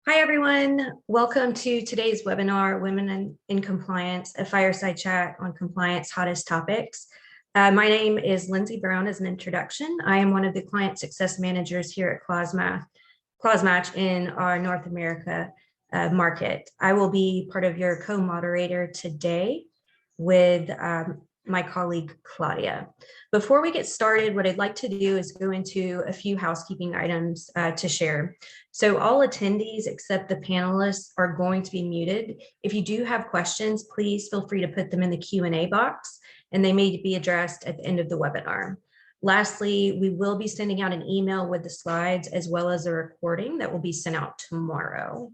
Hi, everyone. Welcome to today's webinar, Women in Compliance, a fireside chat on compliance hottest topics. My name is Lindsay Brown. As an introduction, I am one of the client success managers here at ClausMatch in our North America market. I will be part of your co-moderator today with my colleague, Claudia. Before we get started, what I'd like to do is go into a few housekeeping items to share. So all attendees except the panelists are going to be muted. If you do have questions, please feel free to put them in the Q&A box, and they may be addressed at the end of the webinar. Lastly, we will be sending out an email with the slides as well as a recording that will be sent out tomorrow.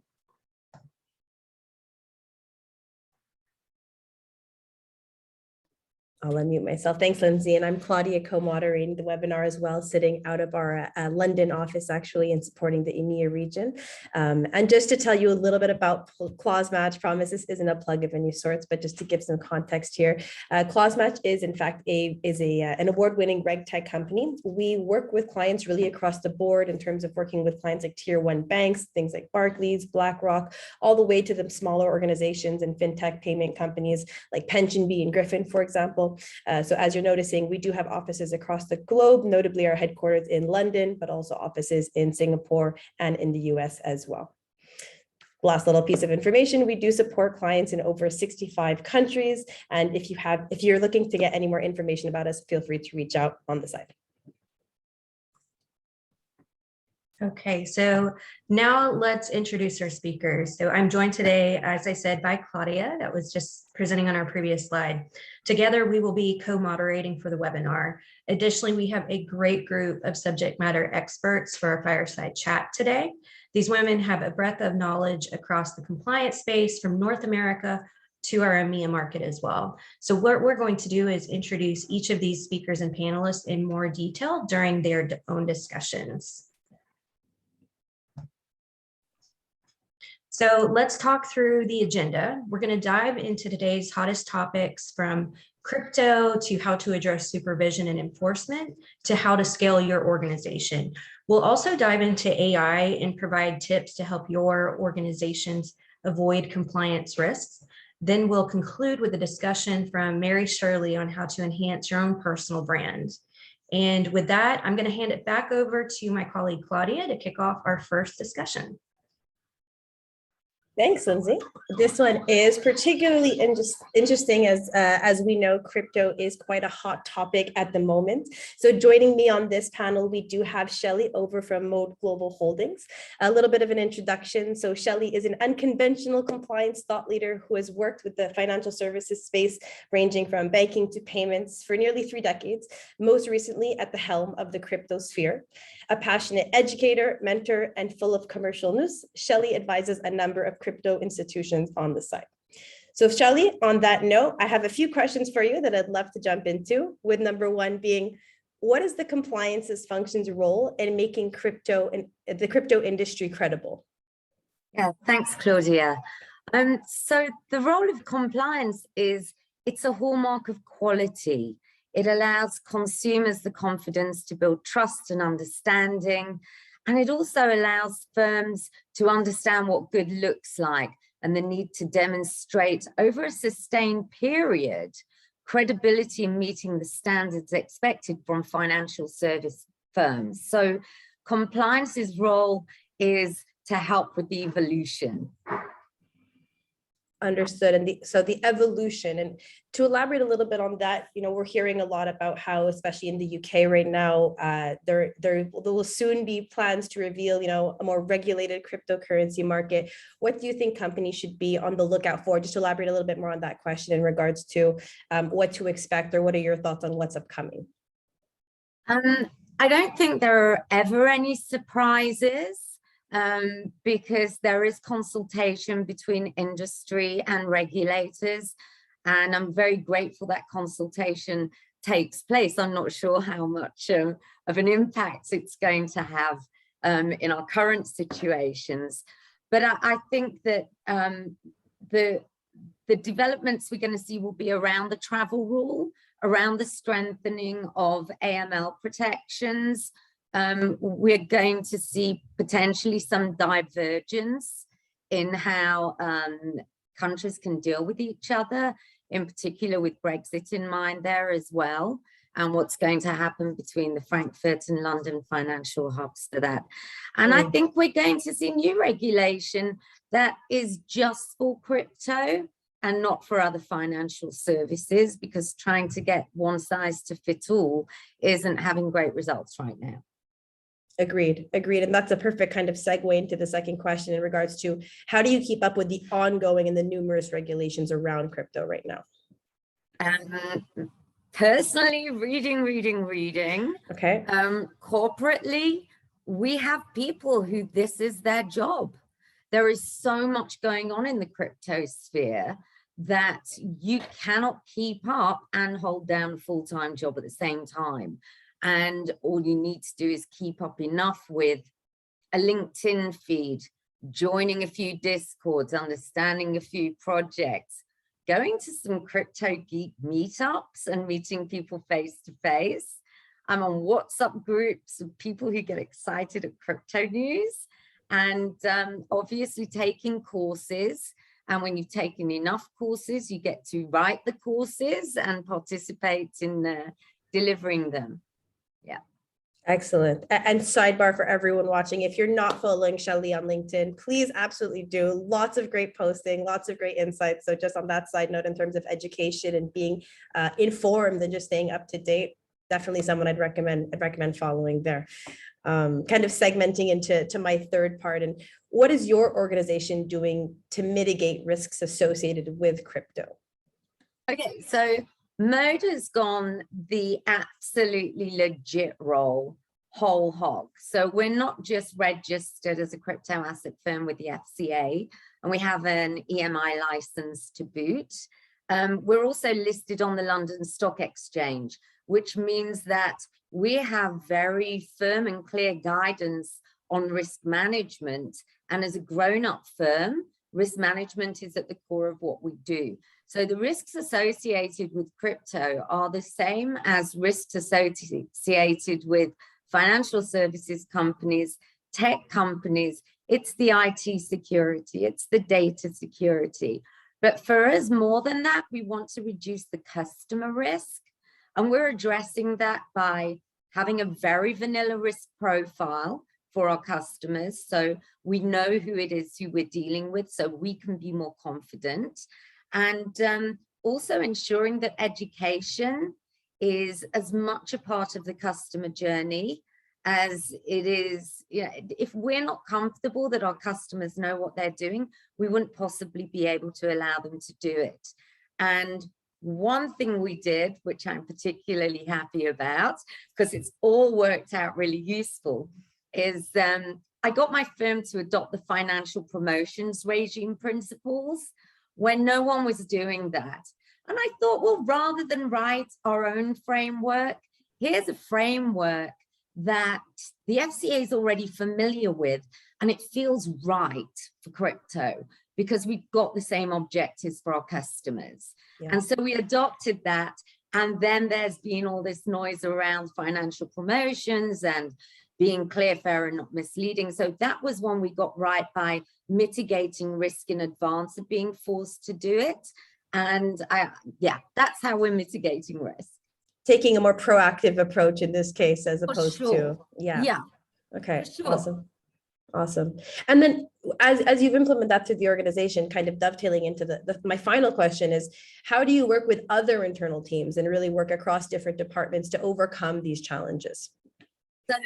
I'll unmute myself. Thanks, Lindsay. And I'm Claudia, co-moderating the webinar as well, sitting out of our London office, actually, and supporting the EMEA region. And just to tell you a little bit about ClausMatch, promise this isn't a plug of any sorts, but just to give some context here, ClausMatch is, in fact, an award-winning reg tech company. We work with clients really across the board in terms of working with clients like tier one banks, things like Barclays, BlackRock, all the way to the smaller organizations and fintech payment companies like PensionBee and Griffin, for example. So as you're noticing, we do have offices across the globe, notably our headquarters in London, but also offices in Singapore and in the US as well. Last little piece of information, we do support clients in over 65 countries. And if you're looking to get any more information about us, feel free to reach out on the side. Okay, so now let's introduce our speakers. So I'm joined today, as I said, by Claudia, that was just presenting on our previous slide. Together, we will be co-moderating for the webinar. Additionally, we have a great group of subject matter experts for our fireside chat today. These women have a breadth of knowledge across the compliance space from North America to our EMEA market as well. So what we're going to do is introduce each of these speakers and panelists in more detail during their own discussions. So let's talk through the agenda. We're going to dive into today's hottest topics, from crypto to how to address supervision and enforcement to how to scale your organization. We'll also dive into AI and provide tips to help your organizations avoid compliance risks. Then we'll conclude with a discussion from Mary Shirley on how to enhance your own personal brand. And with that, I'm going to hand it back over to my colleague Claudia to kick off our first discussion. Thanks, Lindsay. This one is particularly interesting as we know, crypto is quite a hot topic at the moment. So joining me on this panel, we do have Shirley over from Mode Global Holdings. A little bit of an introduction. So Shirley is an unconventional compliance thought leader who has worked with the financial services space, ranging from banking to payments for nearly 3 decades, most recently at the helm of the crypto sphere. A passionate educator, mentor, and full of commercial news, Shirley advises a number of crypto institutions on the site. So Shirley, on that note, I have a few questions for you that I'd love to jump into, with number one being, what is the compliance's functions role in making the crypto industry credible? Yeah, thanks, Claudia. So the role of compliance is, it's a hallmark of quality. It allows consumers the confidence to build trust and understanding. And it also allows firms to understand what good looks like and the need to demonstrate over a sustained period credibility in meeting the standards expected from financial service firms. So compliance's role is to help with the evolution. Understood. And so the evolution, and to elaborate a little bit on that, we're hearing a lot about how, especially in the UK right now, there will soon be plans to reveal, a more regulated cryptocurrency market. What do you think companies should be on the lookout for? Just to elaborate a little bit more on that question in regards to what to expect, or what are your thoughts on what's upcoming? I don't think there are ever any surprises. Because there is consultation between industry and regulators, and I'm very grateful that consultation takes place. I'm not sure how much of an impact it's going to have in our current situations, but I think that the developments we're going to see will be around the travel rule, around the strengthening of AML protections, We're going to see potentially some divergence in how countries can deal with each other, in particular with Brexit in mind there as well, and what's going to happen between the Frankfurt and London financial hubs for that. And I think we're going to see new regulation that is just for crypto and not for other financial services, because trying to get one size to fit all isn't having great results right now. Agreed. And that's a perfect kind of segue into the second question in regards to how do you keep up with the ongoing and the numerous regulations around crypto right now? Personally, reading. Okay. Corporately, we have people who this is their job. There is so much going on in the crypto sphere that you cannot keep up and hold down a full-time job at the same time. And all you need to do is keep up enough with a LinkedIn feed, joining a few Discords, understanding a few projects, going to some crypto geek meetups and meeting people face to face. I'm on WhatsApp groups of people who get excited at crypto news, and obviously taking courses. And when you've taken enough courses, you get to write the courses and participate in delivering them. Yeah. Excellent. And sidebar for everyone watching, if you're not following Shirley on LinkedIn, please absolutely do. Lots of great posting, lots of great insights. So just on that side note, in terms of education and being informed and just staying up to date, definitely someone I'd recommend following there. Kind of segmenting into my third part, and what is your organization doing to mitigate risks associated with crypto? Okay, so Mode has gone the absolutely legit role whole hog. So we're not just registered as a crypto asset firm with the FCA, and we have an EMI license to boot. We're also listed on the London Stock Exchange, which means that we have very firm and clear guidance on risk management. And as a grown-up firm, risk management is at the core of what we do. So the risks associated with crypto are the same as risks associated with financial services companies, tech companies. It's the IT security, it's the data security. But for us, more than that, we want to reduce the customer risk. And we're addressing that by having a very vanilla risk profile for our customers. So we know who it is who we're dealing with, so we can be more confident. And also ensuring that education is as much a part of the customer journey as it is. You know, if we're not comfortable that our customers know what they're doing, we wouldn't possibly be able to allow them to do it. And one thing we did, which I'm particularly happy about, because it's all worked out really useful, is I got my firm to adopt the financial promotions regime principles when no one was doing that. And I thought, well, rather than write our own framework, here's a framework that the FCA is already familiar with, and it feels right for crypto because we've got the same objectives for our customers. Yeah. And so we adopted that. And then there's been all this noise around financial promotions and being clear, fair, and not misleading. So that was one we got right by mitigating risk in advance of being forced to do it. And yeah, that's how we're mitigating risk. Taking a more proactive approach in this case, as opposed to, yeah. Yeah. Okay, sure. Awesome. And then as you've implemented that through the organization, kind of dovetailing into my final question is, how do you work with other internal teams and really work across different departments to overcome these challenges? So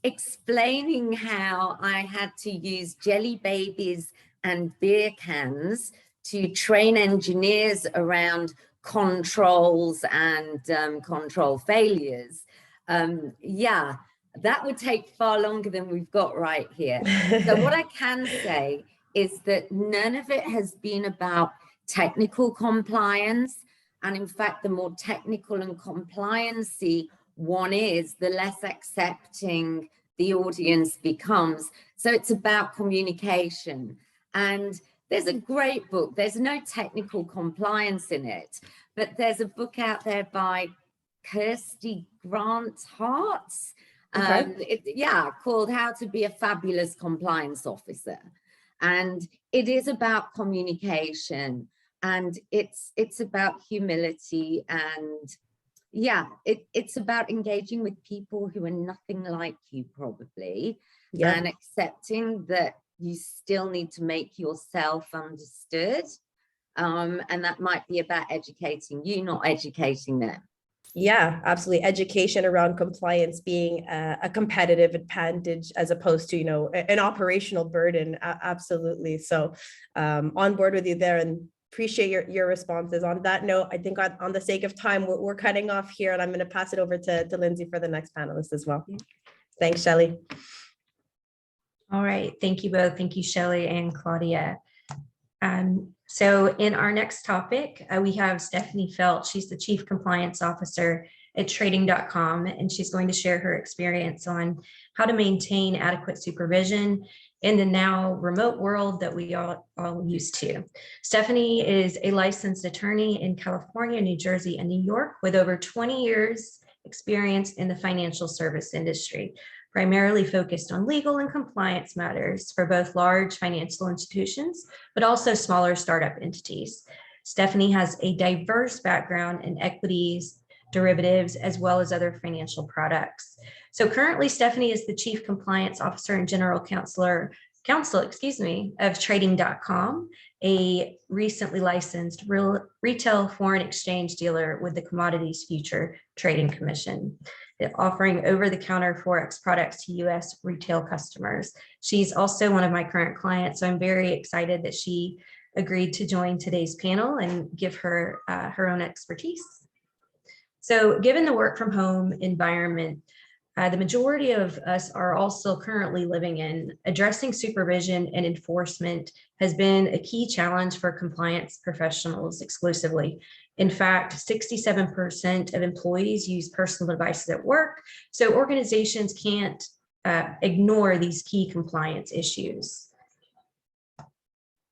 explaining how I had to use jelly babies and beer cans to train engineers around controls and control failures. Yeah, that would take far longer than we've got right here. So what I can say is that none of it has been about technical compliance. And in fact, the more technical and compliancy one is, the less accepting the audience becomes. So it's about communication. And there's a great book. There's no technical compliance in it, but there's a book out there by Kirsty Grant Hart. Okay. Yeah, called How to Be a Fabulous Compliance Officer. And it is about communication, and it's about humility, and yeah, it's about engaging with people who are nothing like you probably, Yeah. and accepting that you still need to make yourself understood. And that might be about educating you, not educating them. Yeah, absolutely. Education around compliance being a competitive advantage as opposed to, an operational burden. Absolutely. So on board with you there, and appreciate your responses. On that note, I think on the sake of time, we're cutting off here, and I'm going to pass it over to Lindsay for the next panelist as well. Thanks, Shirley. All right. Thank you both. Thank you, Shirley and Claudia. So in our next topic, we have Stephanie Felt. She's the Chief Compliance Officer at trading.com, and she's going to share her experience on how to maintain adequate supervision in the now remote world that we all used to. Stephanie is a licensed attorney in California, New Jersey, and New York with over 20 years experience in the financial service industry, primarily focused on legal and compliance matters for both large financial institutions, but also smaller startup entities. Stephanie has a diverse background in equities, derivatives, as well as other financial products. So currently, Stephanie is the Chief Compliance Officer and General Counsel, of Trading.com, a recently licensed retail foreign exchange dealer with the Commodities Future Trading Commission, offering over-the-counter Forex products to U.S. retail customers. She's also one of my current clients, so I'm very excited that she agreed to join today's panel and give her her own expertise. So given the work from home environment, the majority of us are also currently living in, addressing supervision and enforcement has been a key challenge for compliance professionals exclusively. In fact, 67% of employees use personal devices at work, so organizations can't ignore these key compliance issues.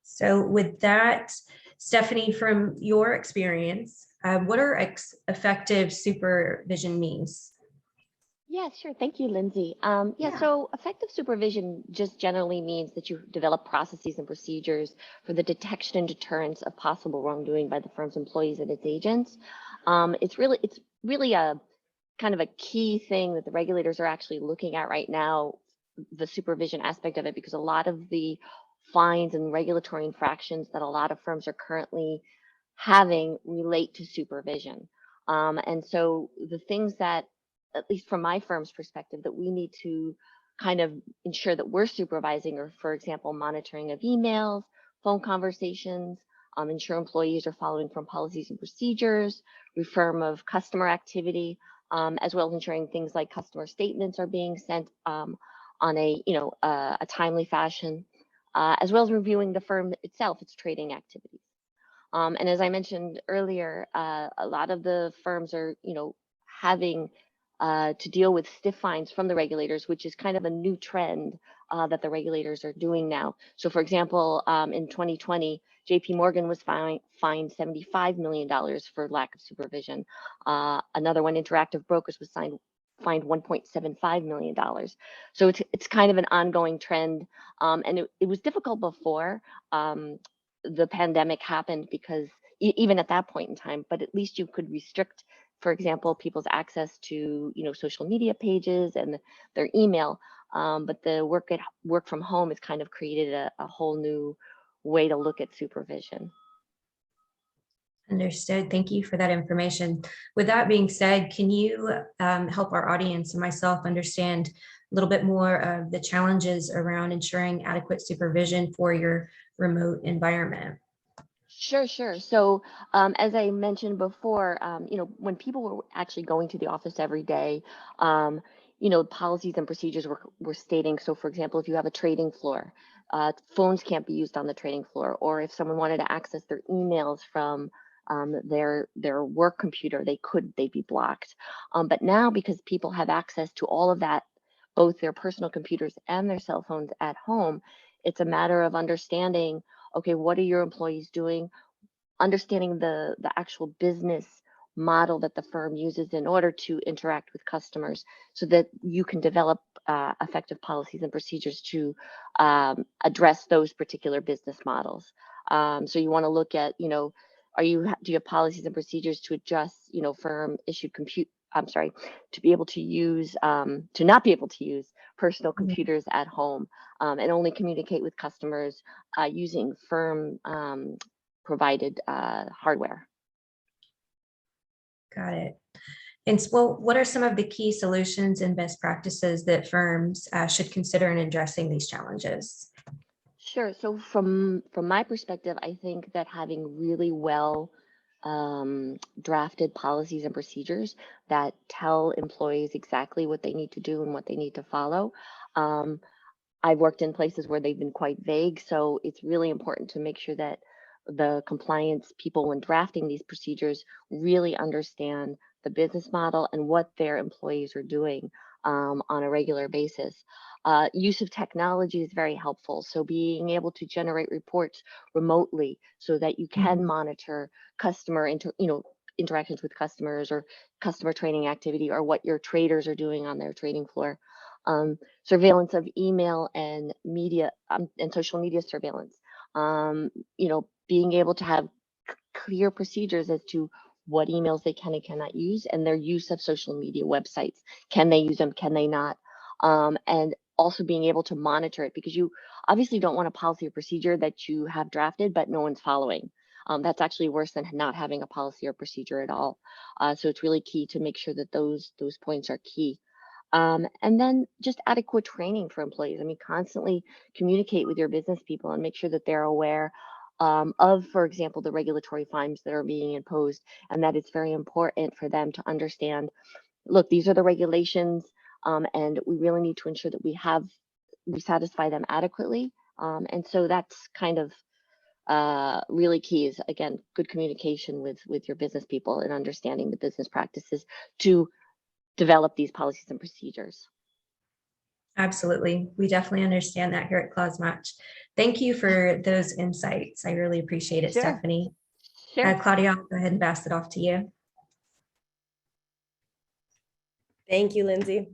So with that, Stephanie, from your experience, what are effective supervision means? Yeah, sure. Thank you, Lindsay. So effective supervision just generally means that you develop processes and procedures for the detection and deterrence of possible wrongdoing by the firm's employees and its agents. It's really a kind of a key thing that the regulators are actually looking at right now, the supervision aspect of it, because a lot of the fines and regulatory infractions that a lot of firms are currently having relate to supervision. And so the things that, at least from my firm's perspective, that we need to kind of ensure that we're supervising, or for example, monitoring of emails, phone conversations, ensure employees are following firm policies and procedures, reform of customer activity, as well as ensuring things like customer statements are being sent on a timely fashion, as well as reviewing the firm itself, its trading activities. And as I mentioned earlier, a lot of the firms are, having to deal with stiff fines from the regulators, which is kind of a new trend that the regulators are doing now. So for example, in 2020, JP Morgan was fined $75 million for lack of supervision. Another one, Interactive Brokers, was fined $1.75 million. So it's kind of an ongoing trend. And it was difficult before the pandemic happened, because even at that point in time, but at least you could restrict, for example, people's access to social media pages and their email. But the work from home has kind of created a whole new way to look at supervision. Understood. Thank you for that information. With that being said, can you help our audience and myself understand a little bit more of the challenges around ensuring adequate supervision for your remote environment? Sure. So as I mentioned before, when people were actually going to the office every day, policies and procedures were stating. So for example, if you have a trading floor, phones can't be used on the trading floor, or if someone wanted to access their emails from their work computer, they'd be blocked. But now, because people have access to all of that, both their personal computers and their cell phones at home, it's a matter of understanding, okay, what are your employees doing? Understanding the actual business model that the firm uses in order to interact with customers, so that you can develop effective policies and procedures to address those particular business models. So you want to look at, do you have policies and procedures to adjust, firm issued to be able to use, to not be able to use personal computers at home, and only communicate with customers using firm provided hardware. Got it. And so, what are some of the key solutions and best practices that firms should consider in addressing these challenges? Sure. So from my perspective, I think that having really well drafted policies and procedures that tell employees exactly what they need to do and what they need to follow. I've worked in places where they've been quite vague, so it's really important to make sure that the compliance people, when drafting these procedures, really understand the business model and what their employees are doing on a regular basis. Use of technology is very helpful. So being able to generate reports remotely so that you can monitor customer interactions with customers, or customer training activity, or what your traders are doing on their trading floor. Surveillance of email and media and social media surveillance. Being able to have clear procedures as to what emails they can and cannot use, and their use of social media websites. Can they use them? Can they not? And also being able to monitor it, because you obviously don't want a policy or procedure that you have drafted but no one's following. That's actually worse than not having a policy or procedure at all. So it's really key to make sure that those points are key. And then just adequate training for employees. I mean, constantly communicate with your business people and make sure that they're aware of, for example, the regulatory fines that are being imposed, and that it's very important for them to understand, look, these are the regulations, and we really need to ensure that we satisfy them adequately. And so that's kind of really key, is, again, good communication with your business people and understanding the business practices to develop these policies and procedures. Absolutely. We definitely understand that here at ClausMatch. Thank you for those insights. I really appreciate it, Sure. Stephanie. Sure. Claudia, I'll go ahead and pass it off to you. Thank you, Lindsay.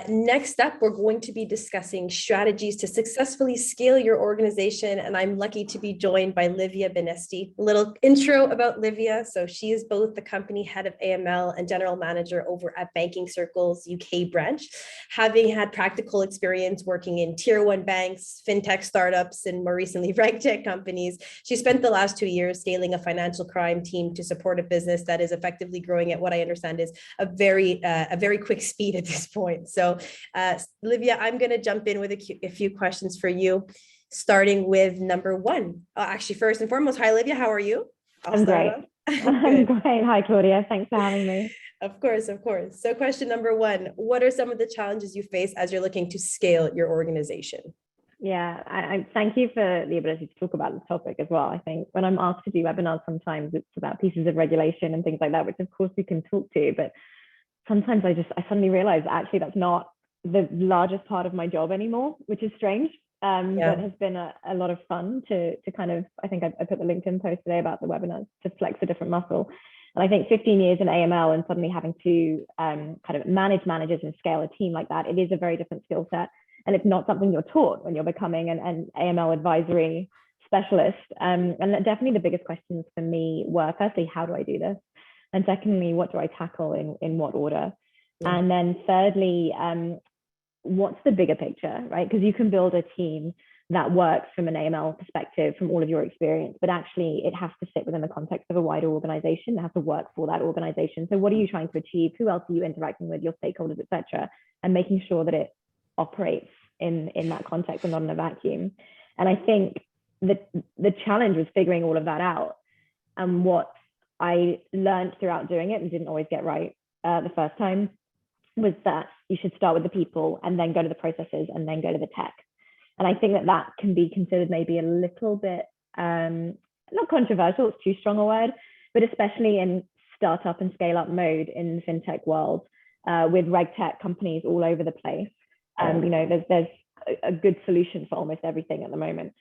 Next up, we're going to be discussing strategies to successfully scale your organization, and I'm lucky to be joined by Livia Benesti. A little intro about Livia. So she is both the company head of AML and general manager over at Banking Circle's UK branch, having had practical experience working in tier 1 banks, fintech startups, and more recently regtech companies. She spent the last 2 years scaling a financial crime team to support a business that is effectively growing at what I understand is a very quick speed at this point. So Livia, I'm going to jump in with a few questions for you, starting with number 1. Actually, first and foremost, hi, Livia, how are you? I'm great. I'm great. Hi, Claudia. Thanks for having me. Of course, of course. So question number 1, what are some of the challenges you face as you're looking to scale your organization? Yeah, I thank you for the ability to talk about the topic as well. I think when I'm asked to do webinars, sometimes it's about pieces of regulation and things like that, which of course we can talk to, but sometimes I suddenly realize actually that's not the largest part of my job anymore, which is strange. But has been a lot of fun to kind of, I think I put the LinkedIn post today about the webinars to flex a different muscle. And I think 15 years in AML and suddenly having to kind of manage managers and scale a team like that, it is a very different skill set. And it's not something you're taught when you're becoming an AML advisory specialist. And definitely the biggest questions for me were, firstly, how do I do this? And secondly, what do I tackle in what order? Yeah. And then thirdly, what's the bigger picture, right? Because you can build a team that works from an AML perspective, from all of your experience, but actually it has to sit within the context of a wider organization. It has to work for that organization. So what are you trying to achieve? Who else are you interacting with, your stakeholders, et cetera, and making sure that it operates in that context and not in a vacuum. And I think that the challenge was figuring all of that out. And what I learned throughout doing it and didn't always get right the first time was that you should start with the people and then go to the processes and then go to the tech. And I think that can be considered maybe a little bit, not controversial, it's too strong a word, but especially in startup and scale up mode in the fintech world with regtech companies all over the place. There's a good solution for almost everything at the moment.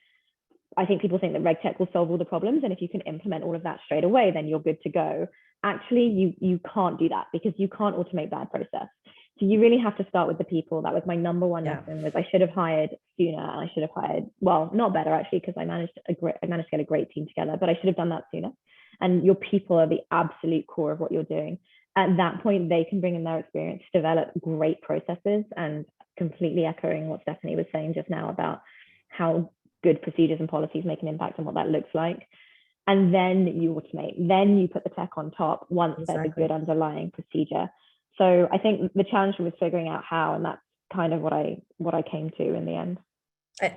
I think people think that regtech will solve all the problems, and if you can implement all of that straight away, then you're good to go. actually you can't do that because you can't automate that process. So you really have to start with the people. That was my number one lesson, was I should have hired sooner, and I should have hired, well, not better actually, because I managed to get a great team together, but I should have done that sooner. And your people are the absolute core of what you're doing. At that point, they can bring in their experience to develop great processes, and completely echoing what Stephanie was saying just now about how good procedures and policies make an impact and what that looks like. And then you automate, then you put the tech on top once there's a good underlying procedure. So I think the challenge was figuring out how, and that's kind of what I came to in the end.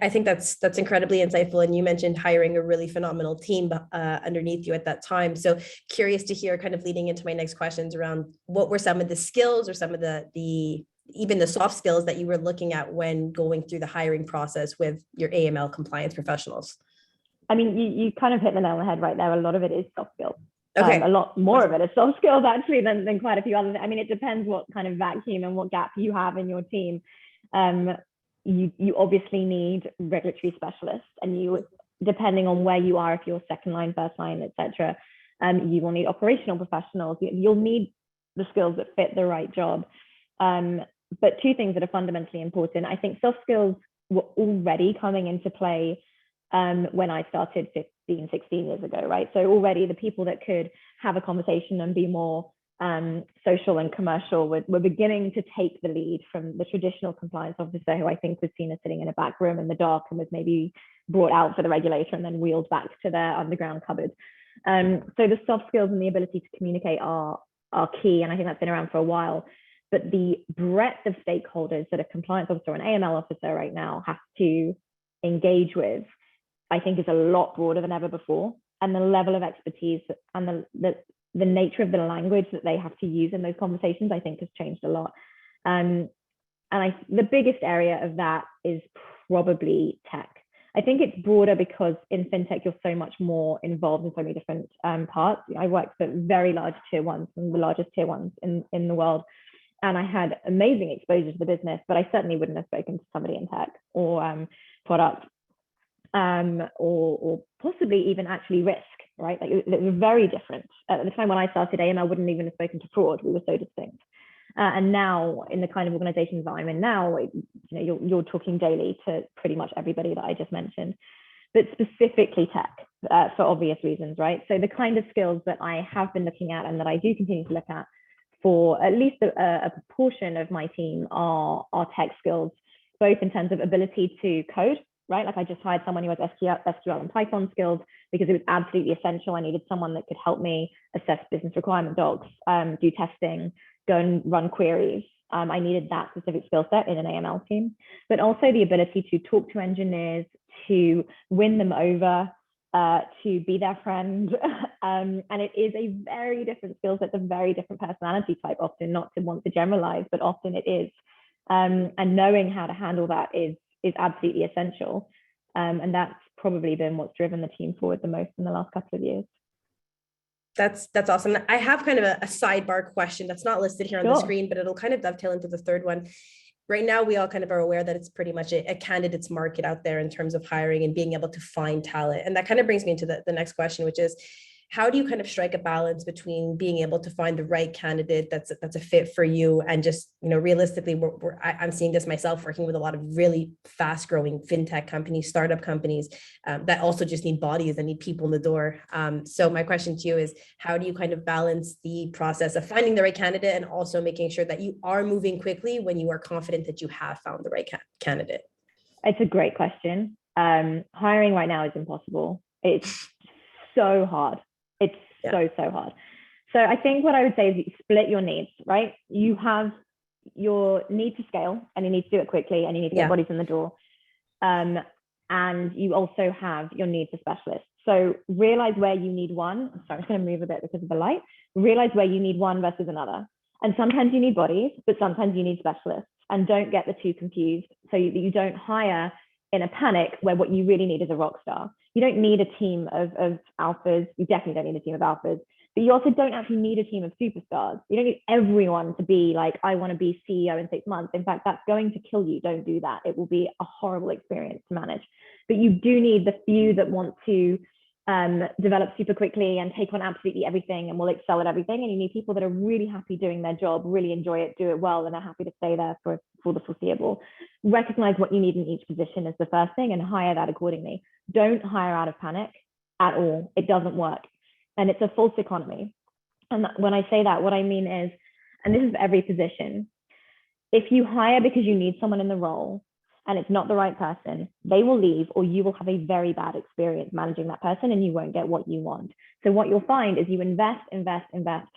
I think that's incredibly insightful. And you mentioned hiring a really phenomenal team underneath you at that time. So curious to hear, kind of leading into my next questions around what were some of the skills or some of the even the soft skills that you were looking at when going through the hiring process with your AML compliance professionals? I mean, you kind of hit the nail on the head right there. A lot of it is soft skills. Okay. A lot more of it is soft skills actually than quite a few others. I mean, it depends what kind of vacuum and what gap you have in your team. You obviously need regulatory specialists, and you, depending on where you are, if you're second line, first line, etc., you will need operational professionals. You'll need the skills that fit the right job. But two things that are fundamentally important. I think soft skills were already coming into play when I started 15, 16 years ago, right? So already the people that could have a conversation and be more social and commercial were beginning to take the lead from the traditional compliance officer, who I think was seen as sitting in a back room in the dark and was maybe brought out for the regulator and then wheeled back to their underground cupboard. So the soft skills and the ability to communicate are key, and I think that's been around for a while. But the breadth of stakeholders that a compliance officer or an AML officer right now has to engage with, I think, is a lot broader than ever before. And the level of expertise and the nature of the language that they have to use in those conversations, I think, has changed a lot. And the biggest area of that is probably tech. I think it's broader because in fintech, you're so much more involved in so many different parts. I worked for very large tier ones, some of the largest tier ones in the world. And I had amazing exposure to the business, but I certainly wouldn't have spoken to somebody in tech or product or possibly even actually risk, right? Like it was very different. At the time when I started AML, wouldn't even have spoken to fraud. We were so distinct. And now in the kind of organizations that I'm in now, you're talking daily to pretty much everybody that I just mentioned, but specifically tech for obvious reasons, right? So the kind of skills that I have been looking at and that I do continue to look at for at least a proportion of my team are tech skills, both in terms of ability to code, right? Like I just hired someone who has SQL and Python skills because it was absolutely essential. I needed someone that could help me assess business requirement docs, do testing, go and run queries. I needed that specific skill set in an AML team, but also the ability to talk to engineers, to win them over, to be their friend. And it is a very different skill set, a very different personality type, often, not to want to generalize, but often it is. And knowing how to handle that is absolutely essential. And that's probably been what's driven the team forward the most in the last couple of years. That's awesome. I have kind of a sidebar question that's not listed here on the screen, but it'll kind of dovetail into the third one. Right now, we all kind of are aware that it's pretty much a candidate's market out there in terms of hiring and being able to find talent. And that kind of brings me into the next question, which is, how do you kind of strike a balance between being able to find the right candidate that's a fit for you, and just, realistically, I'm seeing this myself working with a lot of really fast growing fintech companies, startup companies that also just need bodies and need people in the door. So my question to you is, how do you kind of balance the process of finding the right candidate and also making sure that you are moving quickly when you are confident that you have found the right candidate? It's a great question. Hiring right now is impossible. It's so hard. It's so hard. So I think what I would say is you split your needs, right? You have your need to scale, and you need to do it quickly, and you need to get bodies in the door. And you also have your need for specialists. So realize where you need one. Sorry, I'm just going to move a bit because of the light. Realize where you need one versus another. And sometimes you need bodies, but sometimes you need specialists. And don't get the two confused, so that you don't hire in a panic where what you really need is a rock star. You don't need a team of alphas. You definitely don't need a team of alphas, but you also don't actually need a team of superstars. You don't need everyone to be like, I want to be CEO in 6 months. In fact, that's going to kill you. Don't do that. It will be a horrible experience to manage. But you do need the few that want to develop super quickly and take on absolutely everything and will excel at everything. And you need people that are really happy doing their job, really enjoy it, do it well, and are happy to stay there for the foreseeable. Recognize what you need in each position is the first thing and hire that accordingly. Don't hire out of panic at all. It doesn't work. And it's a false economy. And when I say that, what I mean is, and this is every position, if you hire because you need someone in the role and it's not the right person, they will leave or you will have a very bad experience managing that person and you won't get what you want. So what you'll find is you invest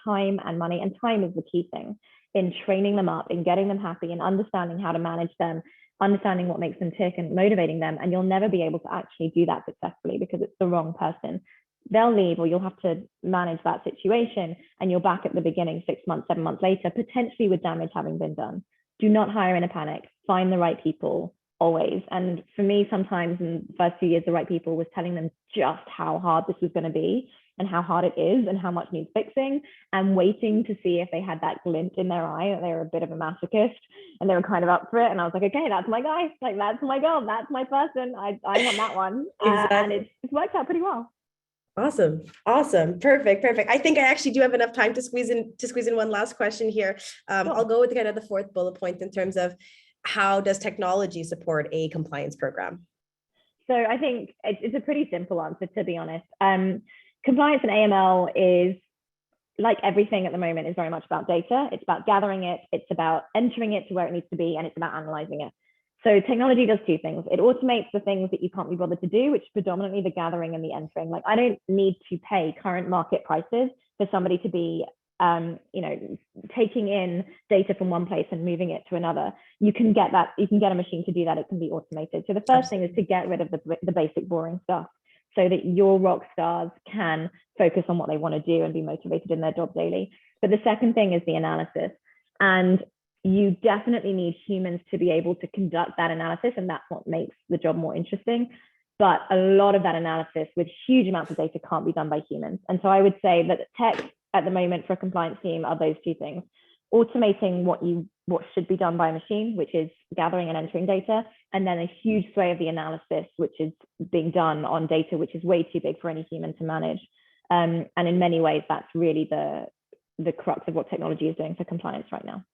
time and money, and time is the key thing, in training them up, in getting them happy and understanding how to manage them, understanding what makes them tick and motivating them. And you'll never be able to actually do that successfully because it's the wrong person. They'll leave or you'll have to manage that situation and you're back at the beginning 6 months, 7 months later, potentially with damage having been done. Do not hire in a panic. Find the right people always. And for me, sometimes in the first few years, the right people was telling them just how hard this was going to be and how hard it is and how much needs fixing, and waiting to see if they had that glint in their eye that they were a bit of a masochist and they were kind of up for it. And I was like, okay, that's my guy. Like, that's my girl. That's my person. I want that one. Exactly. And it's worked out pretty well. Awesome. Perfect. I think I actually do have enough time to squeeze in one last question here. Sure. I'll go with kind of the fourth bullet point in terms of how does technology support a compliance program? So I think it's a pretty simple answer, to be honest. Compliance and AML is, like everything at the moment, is very much about data. It's about gathering it, it's about entering it to where it needs to be, and it's about analyzing it. So technology does two things. It automates the things that you can't be bothered to do, which is predominantly the gathering and the entering. Like, I don't need to pay current market prices for somebody to be taking in data from one place and moving it to another. You can get that. You can get a machine to do that. It can be automated. So the first thing is to get rid of the basic boring stuff, so that your rock stars can focus on what they want to do and be motivated in their job daily. But the second thing is the analysis. And you definitely need humans to be able to conduct that analysis, and that's what makes the job more interesting. But a lot of that analysis with huge amounts of data can't be done by humans. And so I would say that tech at the moment for a compliance team are those two things: automating what should be done by a machine, which is gathering and entering data, and then a huge sway of the analysis, which is being done on data, which is way too big for any human to manage. And in many ways, that's really the crux of what technology is doing for compliance right now.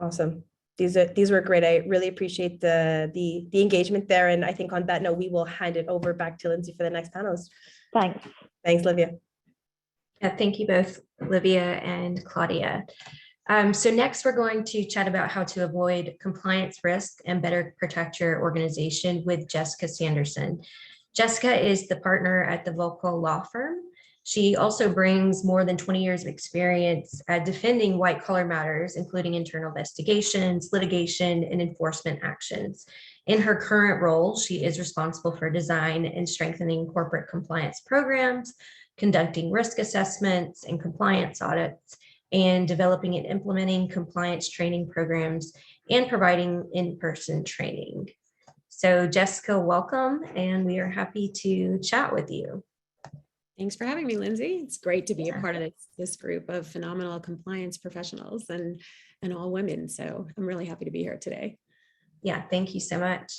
Awesome. These were great. I really appreciate the engagement there. And I think on that note, we will hand it over back to Lindsay for the next panelist. Thanks. Thanks, Livia. Yeah, thank you both, Olivia and Claudia. So next, we're going to chat about how to avoid compliance risk and better protect your organization with Jessica Sanderson. Jessica is the partner at the Volco law firm. She also brings more than 20 years of experience defending white-collar matters, including internal investigations, litigation, and enforcement actions. In her current role, she is responsible for design and strengthening corporate compliance programs, conducting risk assessments and compliance audits, and developing and implementing compliance training programs and providing in-person training. So Jessica, welcome, and we are happy to chat with you. Thanks for having me, Lindsay. It's great to be a part of this group of phenomenal compliance professionals and all women. So I'm really happy to be here today. Yeah, thank you so much.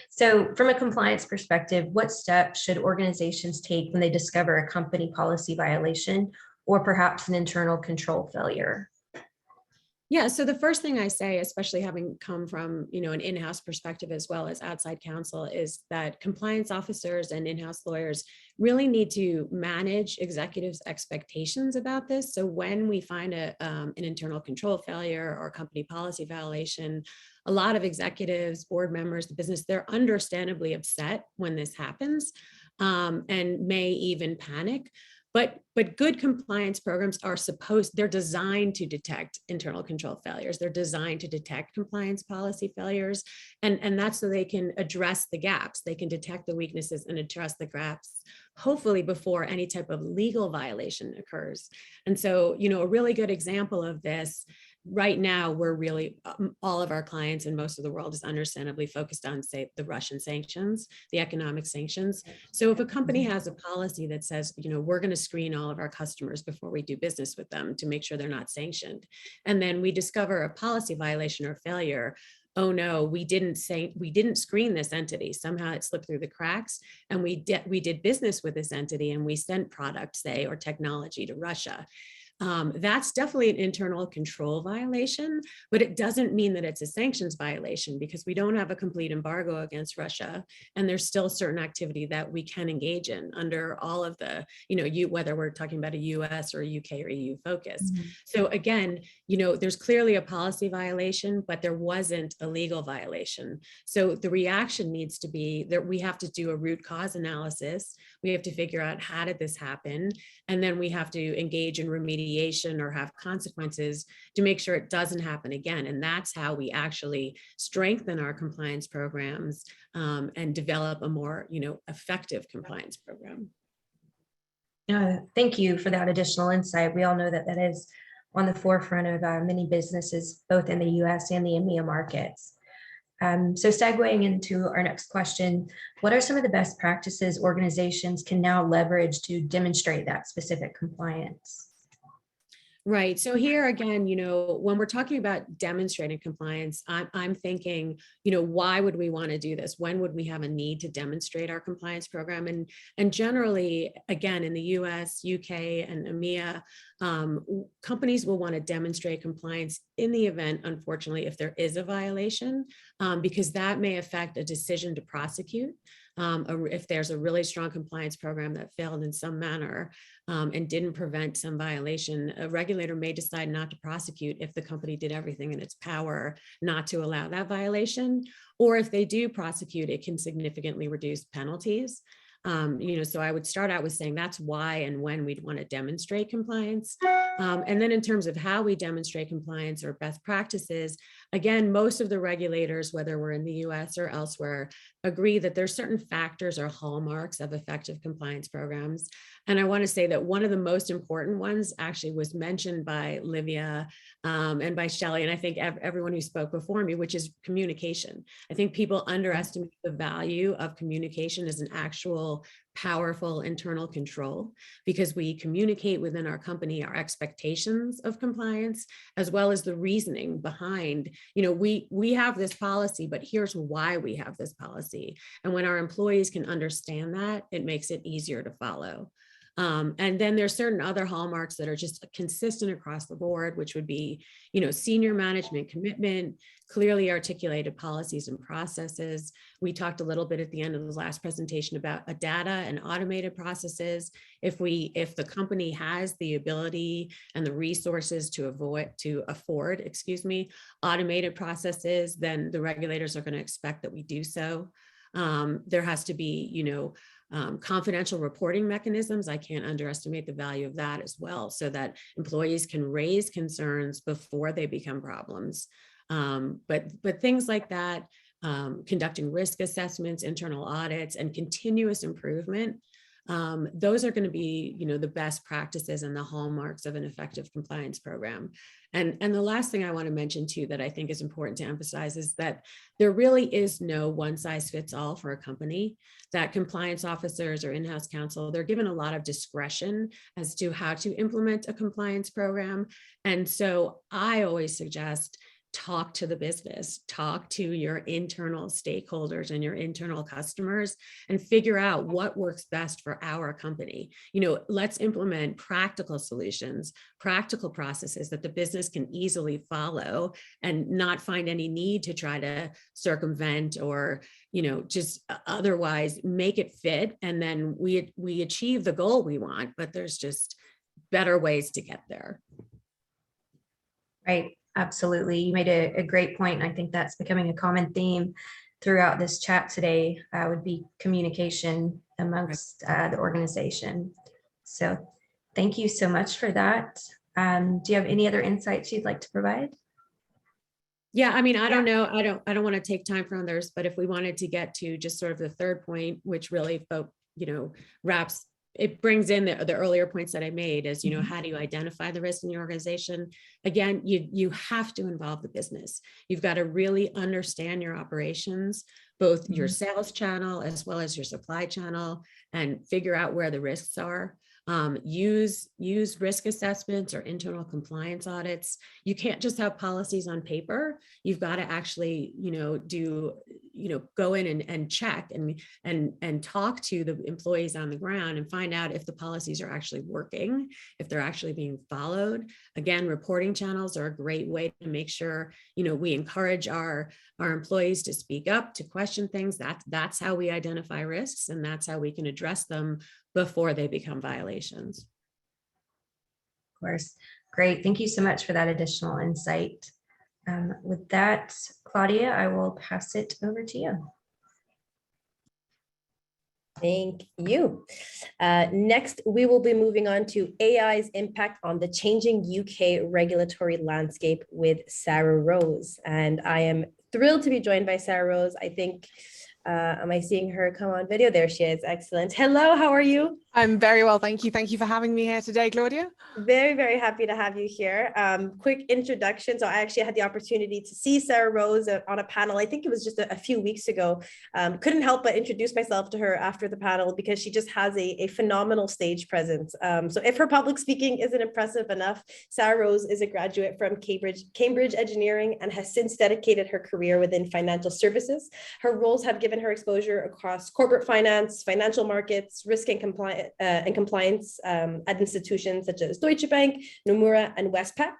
So from a compliance perspective, what steps should organizations take when they discover a company policy violation or perhaps an internal control failure? Yeah, so the first thing I say, especially having come from, an in-house perspective as well as outside counsel, is that compliance officers and in-house lawyers really need to manage executives' expectations about this. So when we find an internal control failure or company policy violation, a lot of executives, board members, the business, they're understandably upset when this happens and may even panic. But good compliance programs they're designed to detect internal control failures. They're designed to detect compliance policy failures. And that's so they can address the gaps. They can detect the weaknesses and address the gaps, hopefully before any type of legal violation occurs. And so, a really good example of this right now, we're really, all of our clients and most of the world is understandably focused on, say, the Russian sanctions, the economic sanctions. So if a company has a policy that says, we're going to screen all of our customers before we do business with them to make sure they're not sanctioned, and then we discover a policy violation or failure oh no, we didn't screen this entity. Somehow it slipped through the cracks, and we did business with this entity, and we sent product, say, or technology to Russia. That's definitely an internal control violation, but it doesn't mean that it's a sanctions violation, because we don't have a complete embargo against Russia. And there's still certain activity that we can engage in under all of the, whether we're talking about a US or a UK or EU focus. Mhm. So again, there's clearly a policy violation, but there wasn't a legal violation. So the reaction needs to be that we have to do a root cause analysis. We have to figure out, how did this happen? And then we have to engage in remediation or have consequences to make sure it doesn't happen again. And that's how we actually strengthen our compliance programs and develop a more, effective compliance program. Thank you for that additional insight. We all know that that is on the forefront of many businesses, both in the US and the EMEA markets. So segueing into our next question, what are some of the best practices organizations can now leverage to demonstrate that specific compliance? Right. So here again, when we're talking about demonstrating compliance, I'm thinking, why would we want to do this? When would we have a need to demonstrate our compliance program? And generally, again, in the US, UK, and EMEA, companies will want to demonstrate compliance in the event, unfortunately, if there is a violation, because that may affect a decision to prosecute. If there's a really strong compliance program that failed in some manner and didn't prevent some violation, a regulator may decide not to prosecute if the company did everything in its power not to allow that violation. Or if they do prosecute, it can significantly reduce penalties. So I would start out with saying that's why and when we'd want to demonstrate compliance. And then in terms of how we demonstrate compliance or best practices, again, most of the regulators, whether we're in the US or elsewhere, agree that there's certain factors or hallmarks of effective compliance programs. And I want to say that one of the most important ones actually was mentioned by Livia and by Shirley, and I think everyone who spoke before me, which is communication. I think people underestimate the value of communication as an actual powerful internal control, because we communicate within our company our expectations of compliance, as well as the reasoning behind, we have this policy, but here's why we have this policy. And when our employees can understand that, it makes it easier to follow. And then there's certain other hallmarks that are just consistent across the board, which would be, senior management commitment, clearly articulated policies and processes. We talked a little bit at the end of the last presentation about a data and automated processes. If the company has the ability and the resources to afford automated processes, then the regulators are going to expect that we do so. There has to be, confidential reporting mechanisms. I can't underestimate the value of that as well, so that employees can raise concerns before they become problems. But things like that, conducting risk assessments, internal audits, and continuous improvement, those are going to be, the best practices and the hallmarks of an effective compliance program. And the last thing I want to mention too, that I think is important to emphasize, is that there really is no one size fits all for a company. That compliance officers or in-house counsel, they're given a lot of discretion as to how to implement a compliance program. And so I always suggest, talk to the business, talk to your internal stakeholders and your internal customers, and figure out what works best for our company. Let's implement practical solutions, practical processes that the business can easily follow, and not find any need to try to circumvent or, just otherwise make it fit. And then we achieve the goal we want, but there's just better ways to get there. Right. Absolutely. You made a great point. I think that's becoming a common theme throughout this chat today, would be communication amongst the organization. So thank you so much for that. Do you have any other insights you'd like to provide? Yeah, I mean, I don't know. I don't want to take time from others, but if we wanted to get to just sort of the third point, which really, it brings in the earlier points that I made, as, how do you identify the risk in your organization? Again, you have to involve the business. You've got to really understand your operations, both your sales channel as well as your supply channel, and figure out where the risks are. use risk assessments or internal compliance audits. You can't just have policies on paper. You've got to actually, go in and check and talk to the employees on the ground and find out if the policies are actually working, if they're actually being followed. Again, reporting channels are a great way to make sure, we encourage our employees to speak up, to question things. That's how we identify risks, and that's how we can address them before they become violations. Of course. Great. Thank you so much for that additional insight. With that, Claudia, I will pass it over to you. Thank you. Next, we will be moving on to AI's impact on the changing UK regulatory landscape with Sarah Rose. And I am thrilled to be joined by Sarah Rose. I think, am I seeing her come on video? There she is. Excellent. Hello, how are you? I'm very well, thank you. Thank you for having me here today, Claudia. Very, very happy to have you here. Quick introduction. So I actually had the opportunity to see Sarah Rose on a panel. I think it was just a few weeks ago. Couldn't help but introduce myself to her after the panel because she just has a phenomenal stage presence. So if her public speaking isn't impressive enough, Sarah Rose is a graduate from Cambridge Engineering and has since dedicated her career within financial services. Her roles have given her exposure across corporate finance, financial markets, risk and compliance at institutions such as Deutsche Bank, Nomura, and Westpac.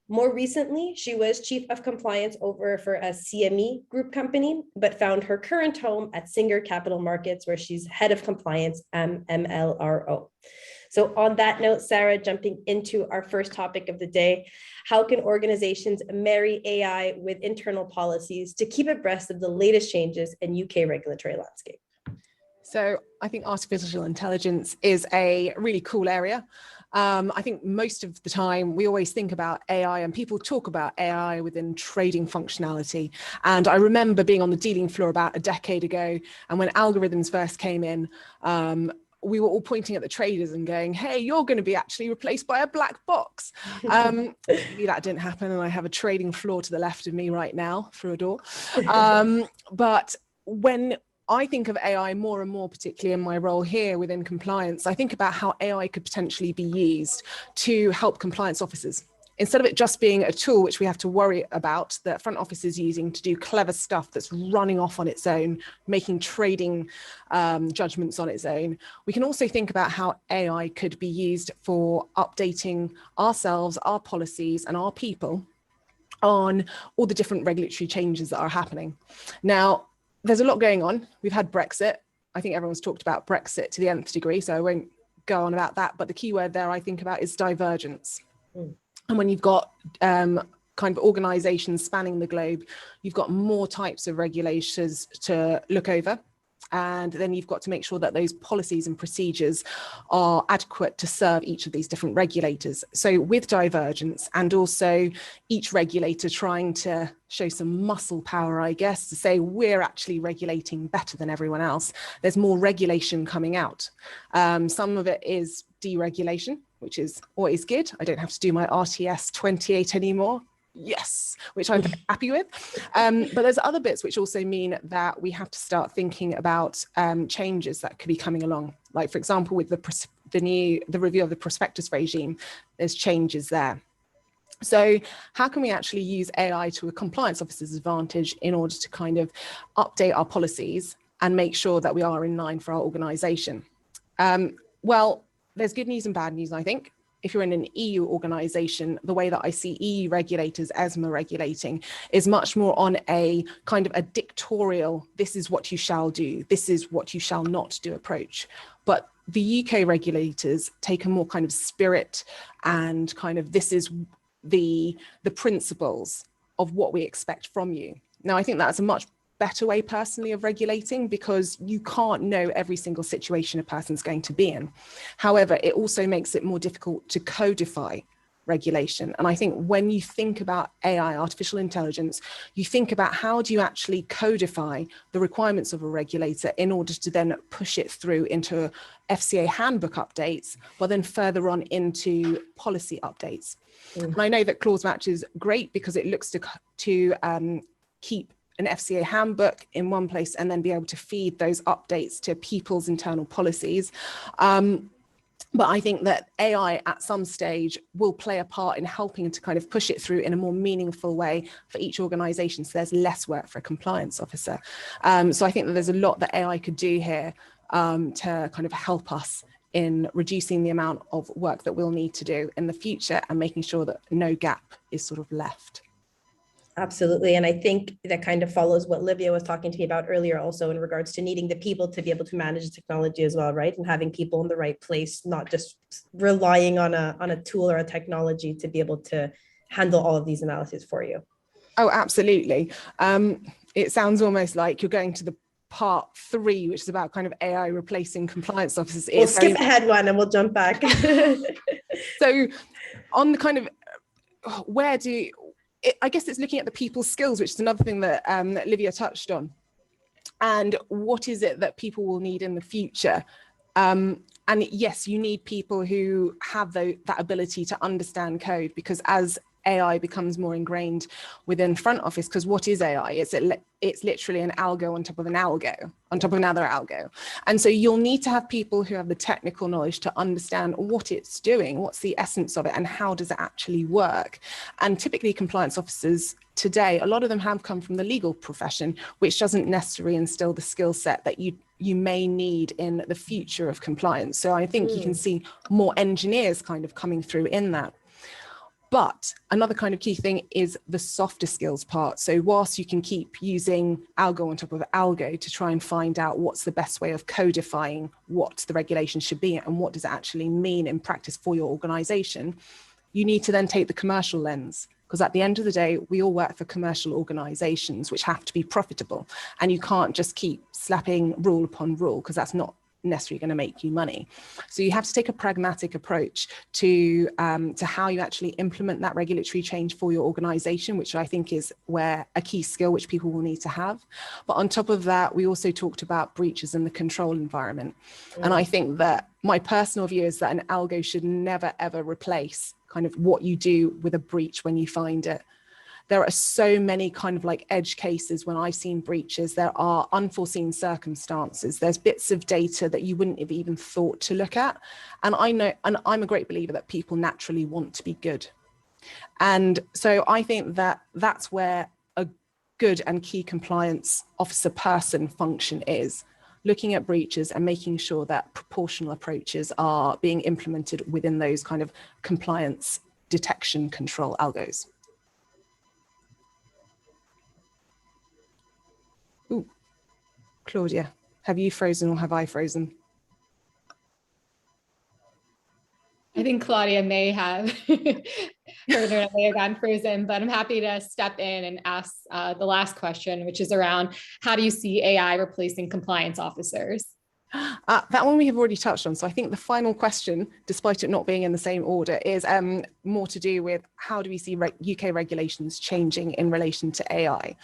More recently, she was chief of compliance for a CME group company, but found her current home at Singer Capital Markets, where she's head of compliance MLRO. So on that note, Sarah, jumping into our first topic of the day, how can organizations marry AI with internal policies to keep abreast of the latest changes in UK regulatory landscape? So I think artificial intelligence is a really cool area. I think most of the time we always think about AI and people talk about AI within trading functionality. And I remember being on the dealing floor about a decade ago, and when algorithms first came in, we were all pointing at the traders and going, hey, you're going to be actually replaced by a black box. Maybe that didn't happen, and I have a trading floor to the left of me right now through a door. But when I think of AI more and more, particularly in my role here within compliance, I think about how AI could potentially be used to help compliance officers. Instead of it just being a tool which we have to worry about that front office is using to do clever stuff that's running off on its own, making trading judgments on its own, we can also think about how AI could be used for updating ourselves, our policies, and our people on all the different regulatory changes that are happening. Now, there's a lot going on. We've had Brexit. I think everyone's talked about Brexit to the nth degree, so I won't go on about that. But the key word there I think about is divergence. And when you've got kind of organizations spanning the globe, you've got more types of regulators to look over. And then you've got to make sure that those policies and procedures are adequate to serve each of these different regulators. So with divergence, and also each regulator trying to show some muscle power, I guess, to say we're actually regulating better than everyone else, there's more regulation coming out. Some of it is deregulation, which is always good. I don't have to do my RTS 28 anymore. Yes, which I'm very happy with. But there's other bits which also mean that we have to start thinking about changes that could be coming along. Like, for example, with the review of the prospectus regime, there's changes there. So how can we actually use AI to a compliance officer's advantage in order to kind of update our policies and make sure that we are in line for our organization? Well, there's good news and bad news, I think. If you're in an EU organization, the way that I see EU regulators, ESMA regulating, is much more on a kind of a dictatorial, this is what you shall do, this is what you shall not do approach. But the UK regulators take a more kind of spirit and kind of this is the principles of what we expect from you. Now, I think that's a much better way personally of regulating, because you can't know every single situation a person's going to be in. However, it also makes it more difficult to codify regulation. And I think when you think about AI, artificial intelligence, you think about how do you actually codify the requirements of a regulator in order to then push it through into FCA handbook updates, but then further on into policy updates. And I know that clause match is great because it looks to keep an FCA handbook in one place and then be able to feed those updates to people's internal policies. But I think that AI at some stage will play a part in helping to kind of push it through in a more meaningful way for each organization. So there's less work for a compliance officer. So I think that there's a lot that AI could do here to kind of help us in reducing the amount of work that we'll need to do in the future and making sure that no gap is sort of left. Absolutely. And I think that kind of follows what Livia was talking to me about earlier, also in regards to needing the people to be able to manage the technology as well, right? And having people in the right place, not just relying on a tool or a technology to be able to handle all of these analyses for you. Oh, absolutely. It sounds almost like you're going to the part 3, which is about kind of AI replacing compliance officers. We'll skip ahead one and we'll jump back. So on the kind of I guess it's looking at the people's skills, which is another thing that Livia touched on. And what is it that people will need in the future? And yes, you need people who have that ability to understand code, because as AI becomes more ingrained within front office, because what is AI? It's literally an algo on top of an algo, on top of another algo. And so you'll need to have people who have the technical knowledge to understand what it's doing, what's the essence of it, and how does it actually work. And typically compliance officers today, a lot of them have come from the legal profession, which doesn't necessarily instill the skill set that you may need in the future of compliance. So I think you can see more engineers kind of coming through in that. But another kind of key thing is the softer skills part. So whilst you can keep using algo on top of algo to try and find out what's the best way of codifying what the regulation should be and what does it actually mean in practice for your organization, you need to then take the commercial lens. Because at the end of the day, we all work for commercial organizations which have to be profitable. And you can't just keep slapping rule upon rule, because that's not necessarily going to make you money. So you have to take a pragmatic approach to how you actually implement that regulatory change for your organization, which I think is where a key skill which people will need to have. But on top of that, we also talked about breaches in the control environment. And I think that my personal view is that an algo should never, ever replace kind of what you do with a breach when you find it. There are so many kind of like edge cases when I've seen breaches. There are unforeseen circumstances. There's bits of data that you wouldn't have even thought to look at. And I know, and I'm a great believer that people naturally want to be good. And so I think that that's where a good and key compliance officer person function is, looking at breaches and making sure that proportional approaches are being implemented within those kind of compliance detection control algos. Ooh, Claudia, have you frozen or have I frozen? I think Claudia may have further may have gone frozen, but I'm happy to step in and ask the last question, which is around how do you see AI replacing compliance officers? That one we have already touched on. So I think the final question, despite it not being in the same order, is more to do with how do we see UK regulations changing in relation to AI?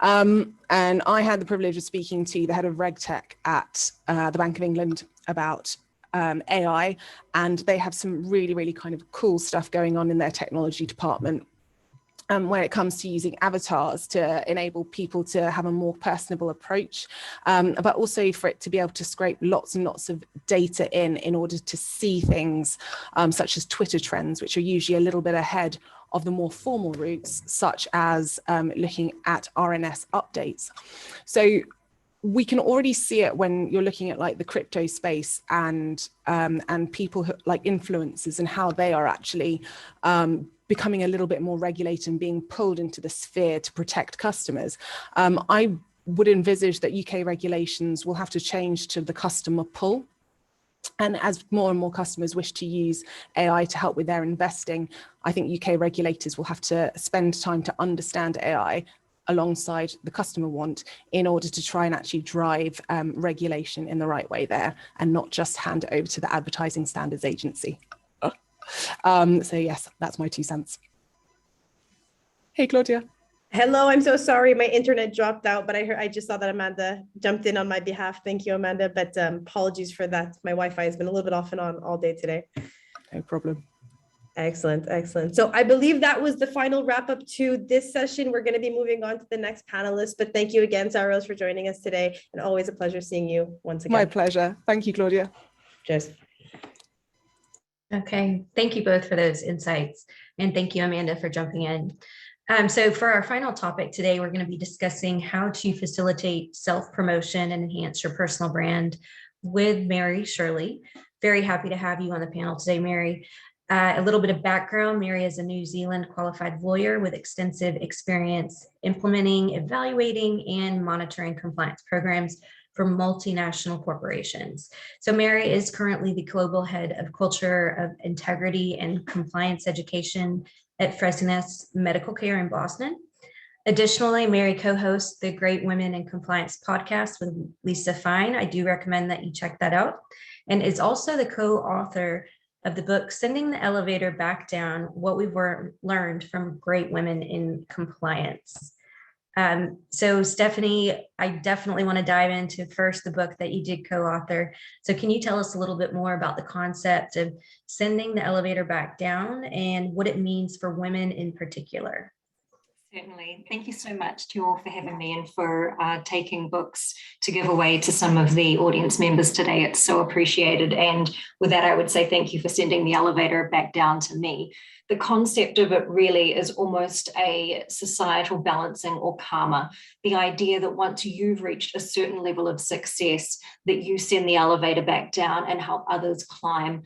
And I had the privilege of speaking to the head of RegTech at the Bank of England about AI, and they have some really, really kind of cool stuff going on in their technology department. When it comes to using avatars to enable people to have a more personable approach, but also for it to be able to scrape lots and lots of data in order to see things such as Twitter trends, which are usually a little bit ahead of the more formal routes, such as looking at RNS updates. So we can already see it when you're looking at like the crypto space and people who, like influencers, and how they are actually becoming a little bit more regulated and being pulled into the sphere to protect customers. I would envisage that UK regulations will have to change to the customer pull. And as more and more customers wish to use AI to help with their investing, I think UK regulators will have to spend time to understand AI alongside the customer want in order to try and actually drive regulation in the right way there, and not just hand it over to the Advertising Standards Agency. So yes, that's my 2 cents. Hey, Claudia. Hello, I'm so sorry. My internet dropped out, but I just saw that Amanda jumped in on my behalf. Thank you, Amanda, but apologies for that. My Wi-Fi has been a little bit off and on all day today. No problem. Excellent, excellent. So I believe that was the final wrap up to this session. We're going to be moving on to the next panelist, but thank you again, Saros, for joining us today. And always a pleasure seeing you once again. My pleasure. Thank you, Claudia. Cheers. Okay, thank you both for those insights. And thank you, Amanda, for jumping in. So for our final topic today, we're going to be discussing how to facilitate self-promotion and enhance your personal brand with Mary Shirley. Very happy to have you on the panel today, Mary. A little bit of background, Mary is a New Zealand qualified lawyer with extensive experience implementing, evaluating, and monitoring compliance programs for multinational corporations. So Mary is currently the global head of culture of integrity and compliance education at Fresenius Medical Care in Boston. Additionally, Mary co-hosts the Great Women in Compliance podcast with Lisa Fine. I do recommend that you check that out. And is also the co-author of the book, Sending the Elevator Back Down, What We've Learned from Great Women in Compliance. So Stephanie, I definitely want to dive into first the book that you did co-author. So can you tell us a little bit more about the concept of sending the elevator back down and what it means for women in particular? Certainly. Thank you so much to you all for having me and for taking books to give away to some of the audience members today. It's so appreciated. And with that, I would say thank you for sending the elevator back down to me. The concept of it really is almost a societal balancing or karma. The idea that once you've reached a certain level of success, that you send the elevator back down and help others climb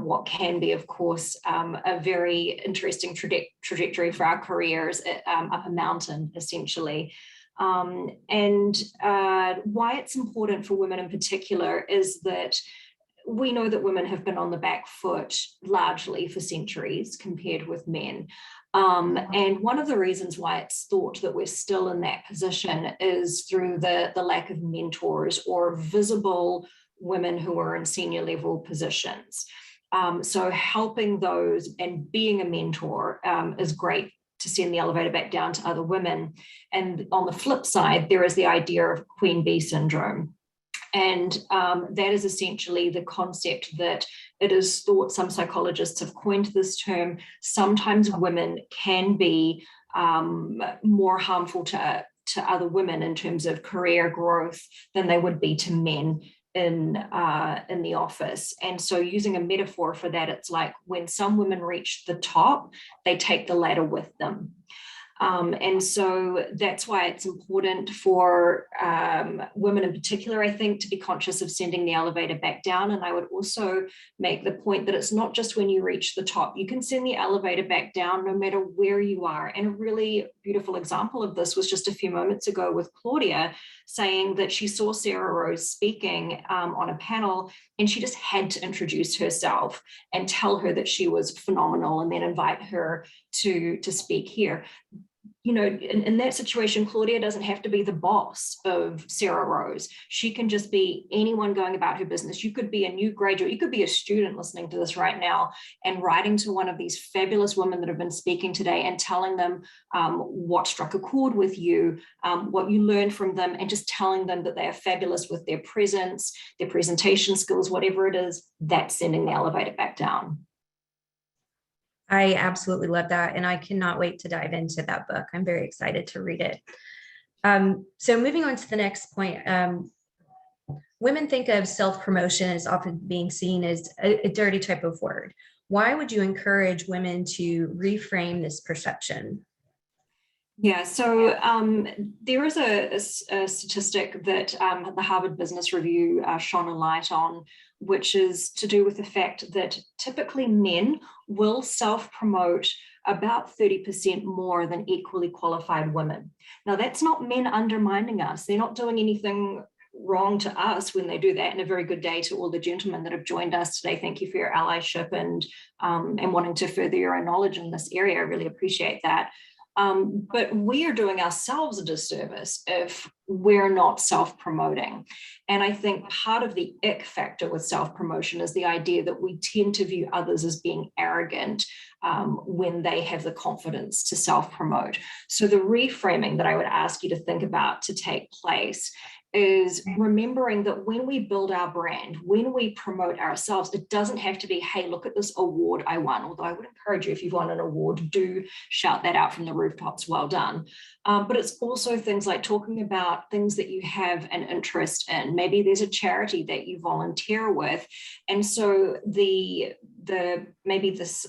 what can be, of course, a very interesting trajectory for our careers up a mountain, essentially. And why it's important for women in particular is that we know that women have been on the back foot largely for centuries compared with men. And one of the reasons why it's thought that we're still in that position is through the lack of mentors or visible women who are in senior level positions. So helping those and being a mentor is great to send the elevator back down to other women. And on the flip side, there is the idea of Queen Bee syndrome. And that is essentially the concept that it is thought, some psychologists have coined this term, sometimes women can be more harmful to other women in terms of career growth than they would be to men in the office. And so using a metaphor for that, it's like when some women reach the top, they take the ladder with them. And so that's why it's important for women in particular, I think, to be conscious of sending the elevator back down. And I would also make the point that it's not just when you reach the top. You can send the elevator back down no matter where you are. And a really beautiful example of this was just a few moments ago with Claudia saying that she saw Sarah Rose speaking on a panel, and she just had to introduce herself and tell her that she was phenomenal and then invite her to speak here. You know, in that situation, Claudia doesn't have to be the boss of Sarah Rose. She can just be anyone going about her business. You could be a new graduate. You could be a student listening to this right now and writing to one of these fabulous women that have been speaking today and telling them what struck a chord with you, what you learned from them, and just telling them that they are fabulous with their presence, their presentation skills, whatever it is. That's sending the elevator back down. I absolutely love that. And I cannot wait to dive into that book. I'm very excited to read it. So moving on to the next point, women think of self-promotion as often being seen as a dirty type of word. Why would you encourage women to reframe this perception? Yeah, so there is a statistic that the Harvard Business Review shone a light on, which is to do with the fact that typically men will self-promote about 30% more than equally qualified women. Now, that's not men undermining us. They're not doing anything wrong to us when they do that. And a very good day to all the gentlemen that have joined us today. Thank you for your allyship and wanting to further your own knowledge in this area. I really appreciate that. But we are doing ourselves a disservice if we're not self-promoting. And I think part of the ick factor with self-promotion is the idea that we tend to view others as being arrogant when they have the confidence to self-promote. So the reframing that I would ask you to think about to take place is remembering that when we build our brand, when we promote ourselves, it doesn't have to be, hey, look at this award I won. Although I would encourage you, if you've won an award, do shout that out from the rooftops, well done. But it's also things like talking about things that you have an interest in. Maybe there's a charity that you volunteer with. And so the maybe this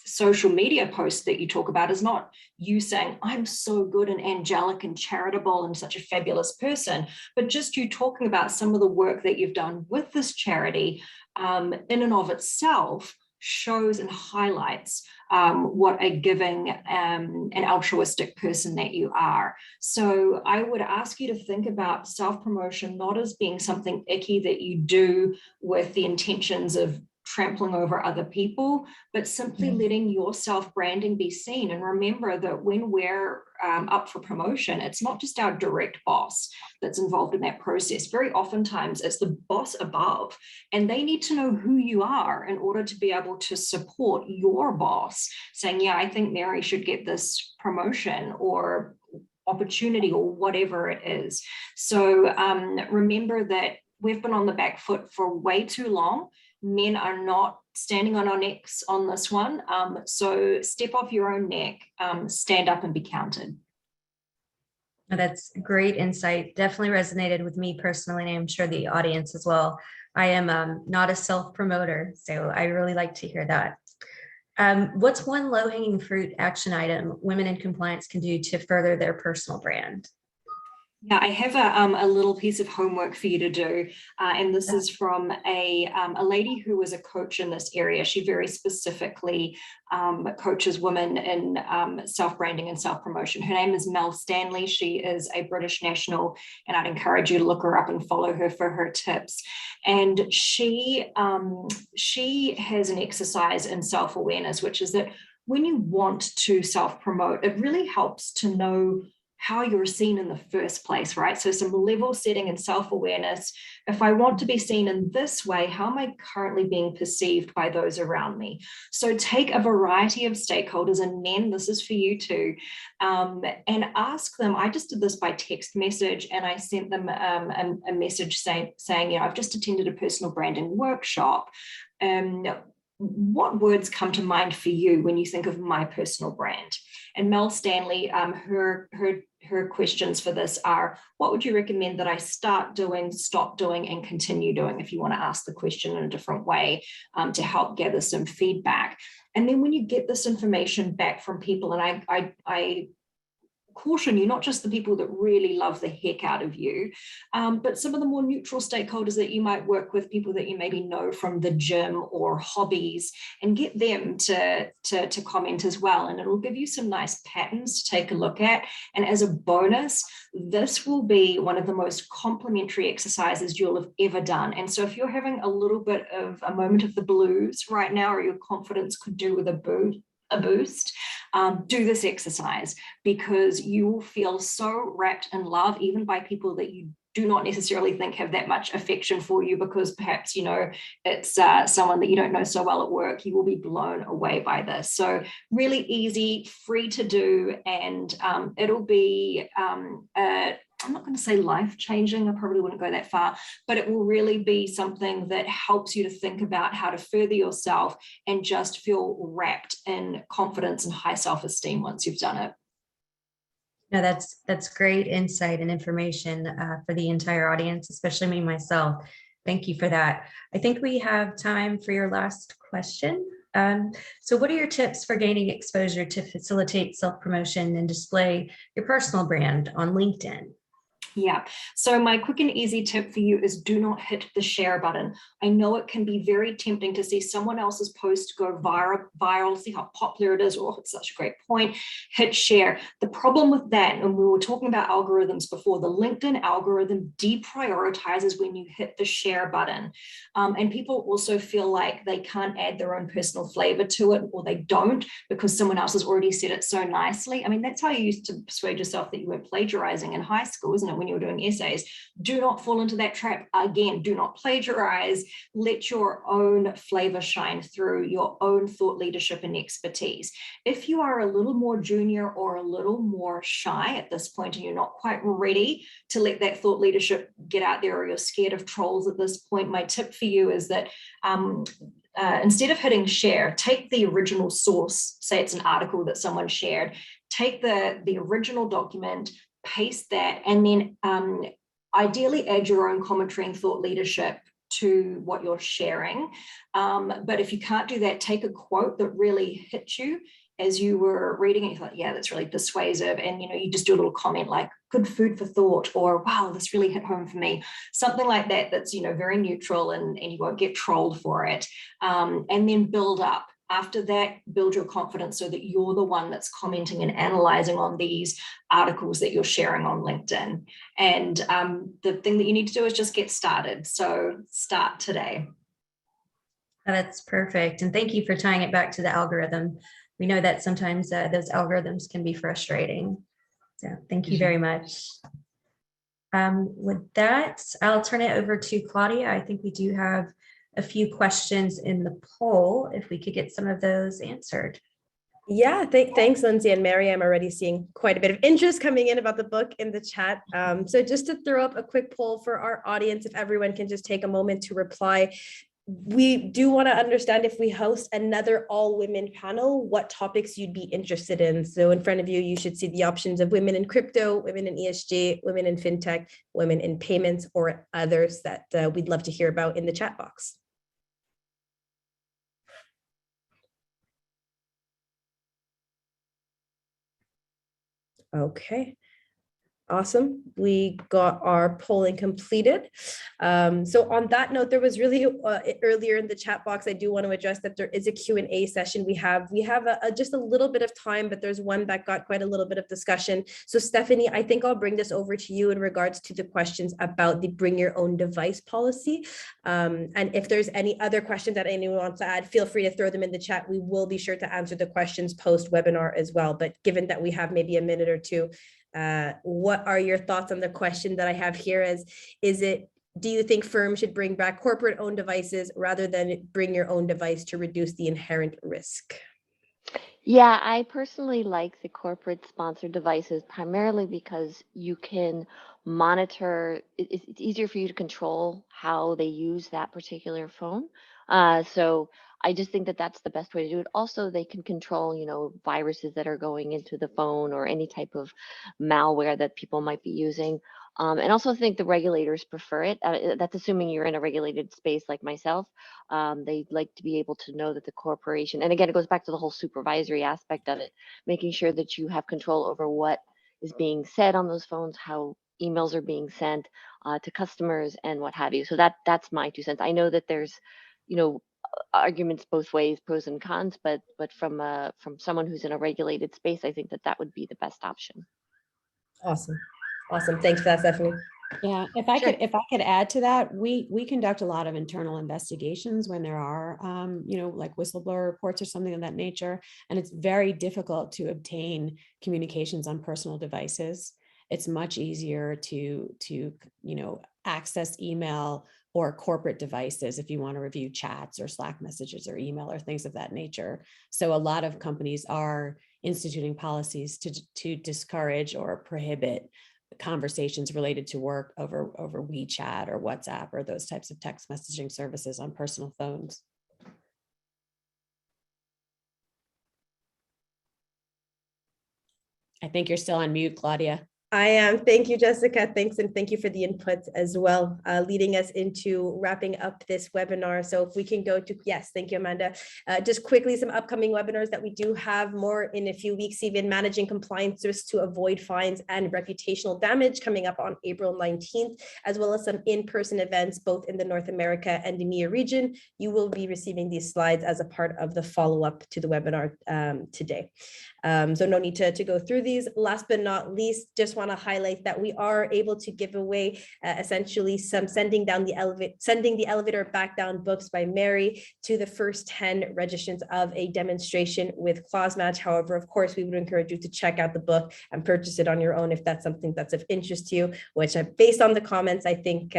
social media post that you talk about is not you saying, I'm so good and angelic and charitable and such a fabulous person, but just you talking about some of the work that you've done with this charity in and of itself shows and highlights what a giving and altruistic person that you are. So I would ask you to think about self-promotion not as being something icky that you do with the intentions of trampling over other people, but simply letting your self-branding be seen. And remember that when we're up for promotion, it's not just our direct boss that's involved in that process. Very oftentimes it's the boss above, and they need to know who you are in order to be able to support your boss saying, yeah, I think Mary should get this promotion or opportunity or whatever it is. So remember that we've been on the back foot for way too long. Men are not standing on our necks on this one. So step off your own neck, stand up and be counted. That's great insight. Definitely resonated with me personally, and I'm sure the audience as well. I am not a self-promoter, so I really like to hear that. What's one low-hanging fruit action item women in compliance can do to further their personal brand? Yeah, I have a little piece of homework for you to do, and this is from a lady who was a coach in this area. She very specifically coaches women in self-branding and self-promotion. Her name is Mel Stanley. She is a British national, and I'd encourage you to look her up and follow her for her tips. And she has an exercise in self-awareness, which is that when you want to self-promote, it really helps to know how you're seen in the first place, right? So some level setting and self-awareness. If I want to be seen in this way, how am I currently being perceived by those around me? So take a variety of stakeholders, and men, this is for you too, and ask them. I just did this by text message, and I sent them a message saying, you know, I've just attended a personal branding workshop. What words come to mind for you when you think of my personal brand? And Mel Stanley, her questions for this are, what would you recommend that I start doing, stop doing, and continue doing, if you want to ask the question in a different way, to help gather some feedback. And then when you get this information back from people, and I caution you, not just the people that really love the heck out of you, but some of the more neutral stakeholders that you might work with, people that you maybe know from the gym or hobbies, and get them to comment as well. And it'll give you some nice patterns to take a look at. And as a bonus, this will be one of the most complimentary exercises you'll have ever done. And so if you're having a little bit of a moment of the blues right now, or your confidence could do with a boost, do this exercise, because you will feel so wrapped in love, even by people that you do not necessarily think have that much affection for you, because perhaps, you know, it's someone that you don't know so well at work. You will be blown away by this. So really easy, free to do, and it'll be I'm not going to say life-changing, I probably wouldn't go that far, but it will really be something that helps you to think about how to further yourself and just feel wrapped in confidence and high self-esteem once you've done it. No, that's great insight and information for the entire audience, especially me, myself. Thank you for that. I think we have time for your last question. So what are your tips for gaining exposure to facilitate self-promotion and display your personal brand on LinkedIn? Yeah, so my quick and easy tip for you is do not hit the share button. I know it can be very tempting to see someone else's post go viral, see how popular it is. Oh, it's such a great point. Hit share. The problem with that, and we were talking about algorithms before, the LinkedIn algorithm deprioritizes when you hit the share button. And people also feel like they can't add their own personal flavor to it, or they don't, because someone else has already said it so nicely. I mean, that's how you used to persuade yourself that you weren't plagiarizing in high school, isn't it? When you were doing essays. Do not fall into that trap. Again, do not plagiarize. Let your own flavor shine through, your own thought leadership and expertise. If you are a little more junior or a little more shy at this point, and you're not quite ready to let that thought leadership get out there, or you're scared of trolls at this point, my tip for you is that instead of hitting share, take the original source, say it's an article that someone shared, take the original document, paste that, and then ideally add your own commentary and thought leadership to what you're sharing. But if you can't do that, take a quote that really hit you as you were reading it. You thought, yeah, that's really persuasive. And, you just do a little comment like, good food for thought, or wow, this really hit home for me. Something like that, that's, very neutral and you won't get trolled for it. And then build up. After that, build your confidence so that you're the one that's commenting and analyzing on these articles that you're sharing on LinkedIn. And the thing that you need to do is just get started. So start today. That's perfect. And thank you for tying it back to the algorithm. We know that sometimes those algorithms can be frustrating. So thank you very much. With that, I'll turn it over to Claudia. I think we do have a few questions in the poll, if we could get some of those answered. Yeah, thanks, Lindsay and Mary. I'm already seeing quite a bit of interest coming in about the book in the chat. So just to throw up a quick poll for our audience, if everyone can just take a moment to reply. We do want to understand, if we host another all-women panel, what topics you'd be interested in. So in front of you, you should see the options of women in crypto, women in ESG, women in fintech, women in payments, or others that we'd love to hear about in the chat box. Okay. Awesome. We got our polling completed. So on that note, there was really earlier in the chat box, I do want to address that there is a Q&A session. We have just a little bit of time, but there's one that got quite a little bit of discussion. So Stephanie, I think I'll bring this over to you in regards to the questions about the bring your own device policy. And if there's any other questions that anyone wants to add, feel free to throw them in the chat. We will be sure to answer the questions post webinar as well. But given that we have maybe a minute or two, what are your thoughts on the question that I have here? Do you think firms should bring back corporate owned devices rather than bring your own device to reduce the inherent risk? Yeah, I personally like the corporate sponsored devices primarily because you can monitor, it's easier for you to control how they use that particular phone. So I just think that that's the best way to do it. Also, they can control, viruses that are going into the phone or any type of malware that people might be using. And also think the regulators prefer it. That's assuming you're in a regulated space like myself. They like to be able to know that the corporation, and again, it goes back to the whole supervisory aspect of it, making sure that you have control over what is being said on those phones, how emails are being sent to customers and what have you. So that's my 2 cents. I know that there's, arguments both ways, pros and cons, but from someone who's in a regulated space, I think that would be the best option. Awesome. Thanks for that, Stephanie. Yeah, if I could add to that, we conduct a lot of internal investigations when there are, like whistleblower reports or something of that nature, and it's very difficult to obtain communications on personal devices. It's much easier to access email or corporate devices if you want to review chats or Slack messages or email or things of that nature. So a lot of companies are instituting policies to discourage or prohibit conversations related to work over WeChat or WhatsApp or those types of text messaging services on personal phones. I think you're still on mute, Claudia. I am. Thank you, Jessica. Thanks. And thank you for the input as well, leading us into wrapping up this webinar. So if we can go to, yes, thank you, Amanda. Just quickly, some upcoming webinars that we do have more in a few weeks, even managing compliance risks to avoid fines and reputational damage coming up on April 19th, as well as some in-person events, both in the North America and EMEA region. You will be receiving these slides as a part of the follow-up to the webinar today. So no need to go through these. Last but not least, just want to highlight that we are able to give away essentially some sending the elevator back down books by Mary to the first 10 registrants of a demonstration with ClausMatch. However, of course, we would encourage you to check out the book and purchase it on your own if that's something that's of interest to you, which based on the comments, I think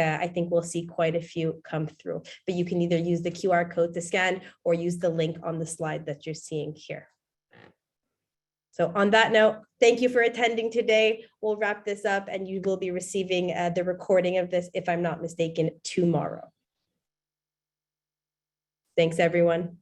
we'll see quite a few come through. But you can either use the QR code to scan or use the link on the slide that you're seeing here. So on that note, thank you for attending today. We'll wrap this up and you will be receiving the recording of this, if I'm not mistaken, tomorrow. Thanks, everyone.